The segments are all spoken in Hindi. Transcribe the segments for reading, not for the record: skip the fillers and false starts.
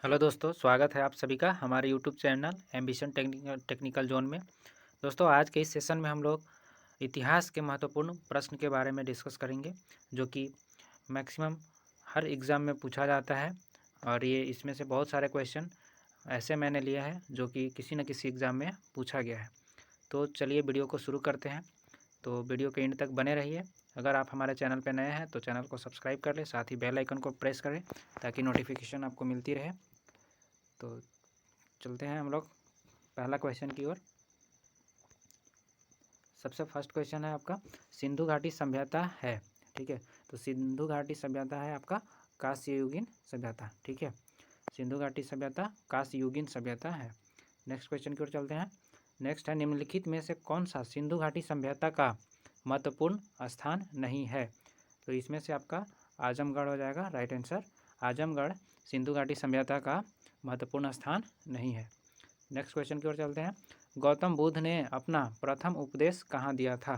हेलो दोस्तों, स्वागत है आप सभी का हमारे YouTube channel ambition technical zone में। दोस्तों, आज के इस सेशन में हम लोग इतिहास के महत्वपूर्ण प्रश्न के बारे में डिस्कस करेंगे, जो कि मैक्सिमम हर एग्ज़ाम में पूछा जाता है। और ये इसमें से बहुत सारे क्वेश्चन ऐसे मैंने लिए हैं जो कि किसी न किसी एग्ज़ाम में पूछा गया है। तो चलिए वीडियो को शुरू करते हैं। तो वीडियो के एंड तक बने रहिए। अगर आप हमारे चैनल पर नए हैं तो चैनल को सब्सक्राइब कर लें, साथ ही बेल आइकन को प्रेस करें ताकि नोटिफिकेशन आपको मिलती रहे। तो चलते हैं हम लोग पहला क्वेश्चन की ओर। सबसे फर्स्ट क्वेश्चन है आपका, सिंधु घाटी सभ्यता है। ठीक है, तो सिंधु घाटी सभ्यता है आपका कांस्ययुगीन सभ्यता। ठीक है, सिंधु घाटी सभ्यता कांस्ययुगीन सभ्यता है। नेक्स्ट क्वेश्चन की ओर चलते हैं। नेक्स्ट है, निम्नलिखित में से कौन सा सिंधु घाटी सभ्यता का महत्वपूर्ण स्थान नहीं है। तो इसमें से आपका आजमगढ़ हो जाएगा राइट आंसर। आजमगढ़ सिंधु घाटी सभ्यता का महत्वपूर्ण स्थान नहीं है। नेक्स्ट क्वेश्चन की ओर चलते हैं। गौतम बुद्ध ने अपना प्रथम उपदेश कहाँ दिया था।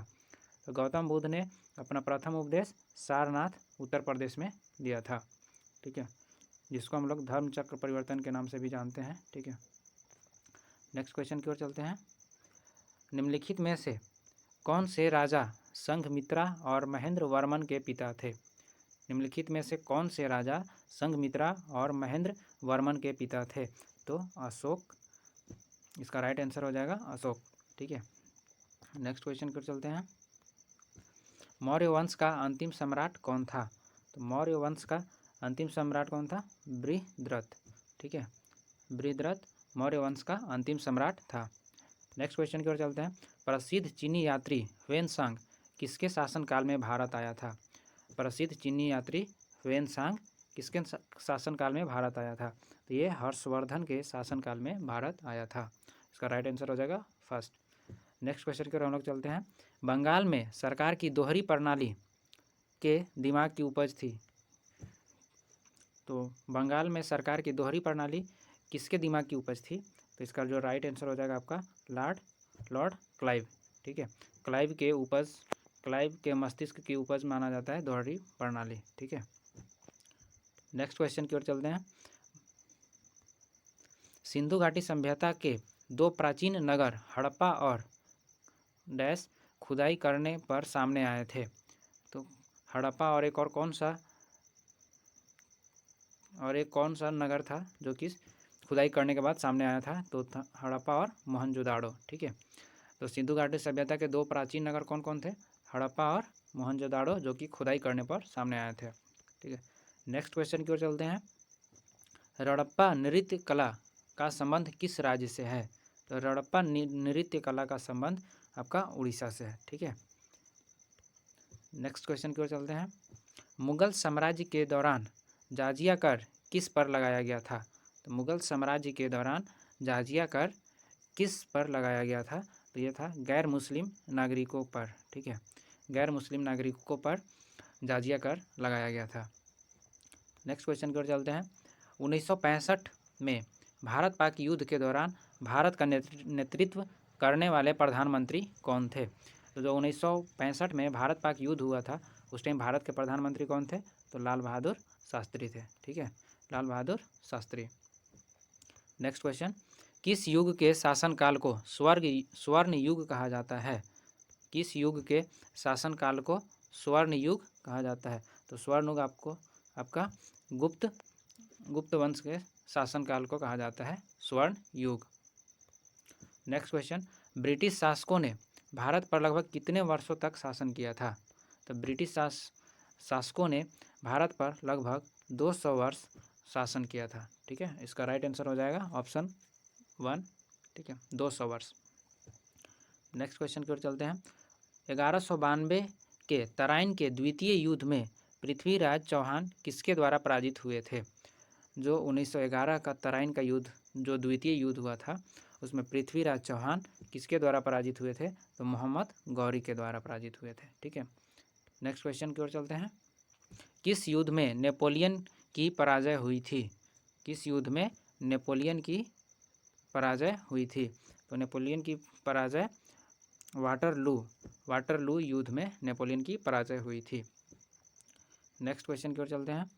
तो गौतम बुद्ध ने अपना प्रथम उपदेश सारनाथ उत्तर प्रदेश में दिया था। ठीक है, जिसको हम लोग धर्म चक्र परिवर्तन के नाम से भी जानते हैं। ठीक है, नेक्स्ट क्वेश्चन की ओर चलते हैं। निम्नलिखित में से कौन से राजा संघमित्रा और महेंद्र वर्मन के पिता थे। निम्नलिखित में से कौन से राजा संघमित्रा और महेंद्र वर्मन के पिता थे। तो अशोक, इसका राइट आंसर हो जाएगा अशोक। ठीक है, नेक्स्ट क्वेश्चन पर चलते हैं। मौर्य वंश का अंतिम सम्राट कौन था। तो मौर्य वंश का अंतिम सम्राट कौन था, बृहद्रथ। ठीक है, बृहद्रथ मौर्य वंश का अंतिम सम्राट था। नेक्स्ट क्वेश्चन की ओर चलते हैं। प्रसिद्ध चीनी यात्री ह्वेनसांग किसके शासनकाल में भारत आया था। प्रसिद्ध चीनी यात्री ह्वेनसांग किसके शासनकाल में भारत आया था। तो ये हर्षवर्धन के शासनकाल में भारत आया था। इसका राइट आंसर हो जाएगा फर्स्ट। नेक्स्ट क्वेश्चन की ओर हम लोग चलते हैं। बंगाल में सरकार की दोहरी प्रणाली के दिमाग की उपज थी। तो बंगाल में सरकार की दोहरी प्रणाली किसके दिमाग की उपज थी। तो इसका जो राइट आंसर हो जाएगा आपका लॉर्ड क्लाइव। ठीक है, क्लाइव के मस्तिष्क की उपज माना जाता है दोहरी प्रणाली। ठीक है, नेक्स्ट क्वेश्चन की ओर चलते हैं। सिंधु घाटी सभ्यता के दो प्राचीन नगर हड़प्पा और डैश खुदाई करने पर सामने आए थे। तो हड़प्पा और एक कौन सा नगर था जो कि खुदाई करने के बाद सामने आया था। तो हड़प्पा और मोहनजोदाड़ो। ठीक है, तो सिंधु घाटी सभ्यता के दो प्राचीन नगर कौन कौन थे, हड़प्पा और मोहनजोदाड़ो, जो कि खुदाई करने पर सामने आए थे। ठीक है, नेक्स्ट क्वेश्चन की ओर चलते हैं। हड़प्पा नृत्य कला का संबंध किस राज्य से है। तो हड़प्पा नृत्य कला का संबंध आपका उड़ीसा से है। ठीक है, नेक्स्ट क्वेश्चन की ओर चलते हैं। मुगल साम्राज्य के दौरान जाजिया कर किस पर लगाया गया था। तो मुगल साम्राज्य के दौरान जाजिया कर किस पर लगाया गया था। तो ये था गैर मुस्लिम नागरिकों पर। ठीक है, गैर मुस्लिम नागरिकों पर जाजिया कर लगाया गया था। नेक्स्ट क्वेश्चन की ओर चलते हैं। 1965 में भारत पाक युद्ध के दौरान भारत का नेतृत्व करने वाले प्रधानमंत्री कौन थे। तो जो 1965 में भारत पाक युद्ध हुआ था, उस टाइम भारत के प्रधानमंत्री कौन थे। तो लाल बहादुर शास्त्री थे। ठीक है, लाल बहादुर शास्त्री। नेक्स्ट क्वेश्चन, किस युग के शासनकाल को स्वर्ण युग कहा जाता है। किस युग के शासनकाल को स्वर्ण युग कहा जाता है। तो स्वर्ण युग आपका गुप्त वंश के शासनकाल को कहा जाता है स्वर्ण युग। नेक्स्ट क्वेश्चन, ब्रिटिश शासकों ने भारत पर लगभग कितने वर्षों तक शासन किया था। तो ब्रिटिश शासकों ने भारत पर लगभग 200 वर्ष शासन किया था। ठीक है, इसका राइट आंसर हो जाएगा ऑप्शन 1। ठीक है, 200 वर्ष। नेक्स्ट क्वेश्चन की ओर चलते हैं। 1192 के तराइन के द्वितीय युद्ध में पृथ्वीराज चौहान किसके द्वारा पराजित हुए थे। जो 1911 का तराइन का युद्ध, जो द्वितीय युद्ध हुआ था, उसमें पृथ्वीराज चौहान किसके द्वारा पराजित हुए थे। तो मोहम्मद गौरी के द्वारा पराजित हुए थे। ठीक है, नेक्स्ट क्वेश्चन की ओर चलते हैं। किस युद्ध में नेपोलियन की पराजय हुई थी। किस युद्ध में नेपोलियन की पराजय हुई थी। तो नेपोलियन की पराजय वाटरलू युद्ध में नेपोलियन की पराजय हुई थी। नेक्स्ट क्वेश्चन की ओर चलते हैं।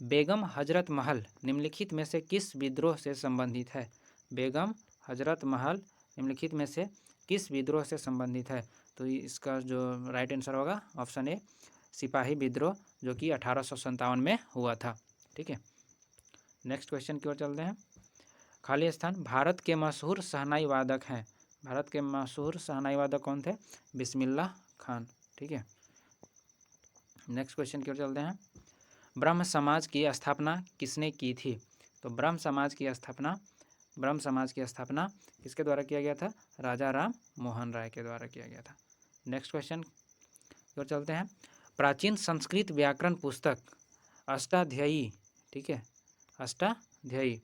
बेगम हजरत महल निम्नलिखित में से किस विद्रोह से संबंधित है? बेगम हजरत महल निम्नलिखित में से किस विद्रोह से संबंधित है? तो इसका जो राइट आंसर होगा ऑप्शन ए, सिपाही विद्रोह, जो कि 1857 में हुआ था। ठीक है, नेक्स्ट क्वेश्चन की ओर चलते हैं। खाली स्थान, भारत के मशहूर शहनाई वादक हैं। भारत के मशहूर शहनाई वादक कौन थे? बिस्मिल्लाह खान। ठीक है, नेक्स्ट क्वेश्चन की ओर चलते हैं। ब्रह्म समाज की स्थापना किसने की थी? तो ब्रह्म समाज की स्थापना किसके द्वारा किया गया था? राजा राम मोहन राय के द्वारा किया गया था। नेक्स्ट क्वेश्चन की ओर चलते हैं। प्राचीन संस्कृत व्याकरण पुस्तक अष्टाध्यायी, ठीक है, अष्टाध्यायी,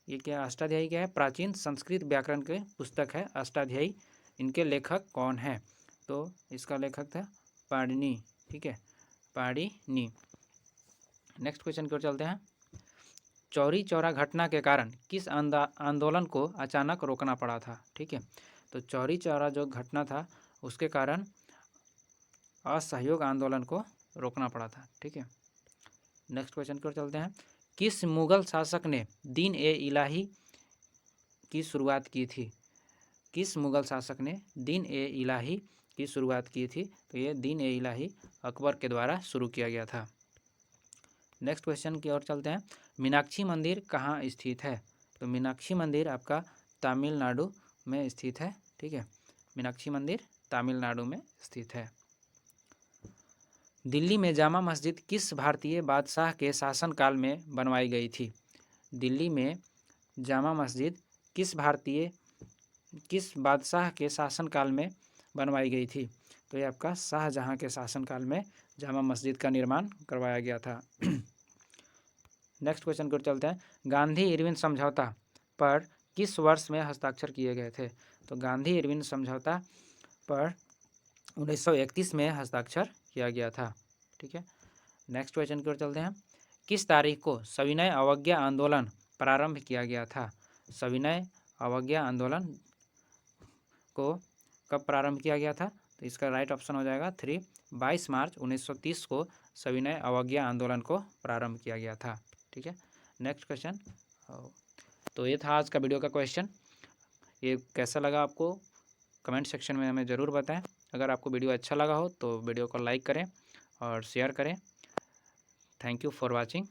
ये क्या अष्टाध्यायी क्या है? प्राचीन संस्कृत व्याकरण के पुस्तक है अष्टाध्यायी। इनके लेखक कौन है? तो इसका लेखक था पाणिनि। ठीक है, पाणिनि। नेक्स्ट क्वेश्चन की ओर चलते हैं। चौरी चौरा घटना के कारण किस आंदोलन को अचानक रोकना पड़ा था? ठीक है, तो चौरी चौरा जो घटना था उसके कारण असहयोग आंदोलन को रोकना पड़ा था। ठीक है, नेक्स्ट क्वेश्चन की ओर चलते हैं। किस मुगल शासक ने दीन ए इलाही की शुरुआत की थी? किस मुगल शासक ने दीन ए इलाही की शुरुआत की थी? तो ये दीन ए इलाही अकबर के द्वारा शुरू किया गया था। नेक्स्ट क्वेश्चन की ओर चलते हैं। मीनाक्षी मंदिर कहाँ स्थित है? तो मीनाक्षी मंदिर आपका तमिलनाडु में स्थित है। ठीक है, मीनाक्षी मंदिर तमिलनाडु में स्थित है। दिल्ली में जामा मस्जिद किस भारतीय बादशाह के शासनकाल में बनवाई गई थी? दिल्ली में जामा मस्जिद किस बादशाह के शासनकाल में बनवाई गई थी? तो ये आपका शाहजहां के शासनकाल में जामा मस्जिद का निर्माण करवाया गया था। नेक्स्ट क्वेश्चन को चलते हैं। गांधी इरविन समझौता पर किस वर्ष में हस्ताक्षर किए गए थे? तो गांधी इरविन समझौता पर 1931 में हस्ताक्षर किया गया था। ठीक है, नेक्स्ट क्वेश्चन की ओर चलते हैं। किस तारीख को सविनय अवज्ञा आंदोलन प्रारंभ किया गया था? सविनय अवज्ञा आंदोलन को कब प्रारंभ किया गया था? तो इसका राइट ऑप्शन हो जाएगा 22 मार्च 1930 को सविनय अवज्ञा आंदोलन को प्रारंभ किया गया था। ठीक है, नेक्स्ट क्वेश्चन। तो ये था आज का वीडियो का क्वेश्चन। ये कैसा लगा आपको कमेंट सेक्शन में हमें ज़रूर बताएं। अगर आपको वीडियो अच्छा लगा हो तो वीडियो को लाइक करें और शेयर करें। Thank you for watching.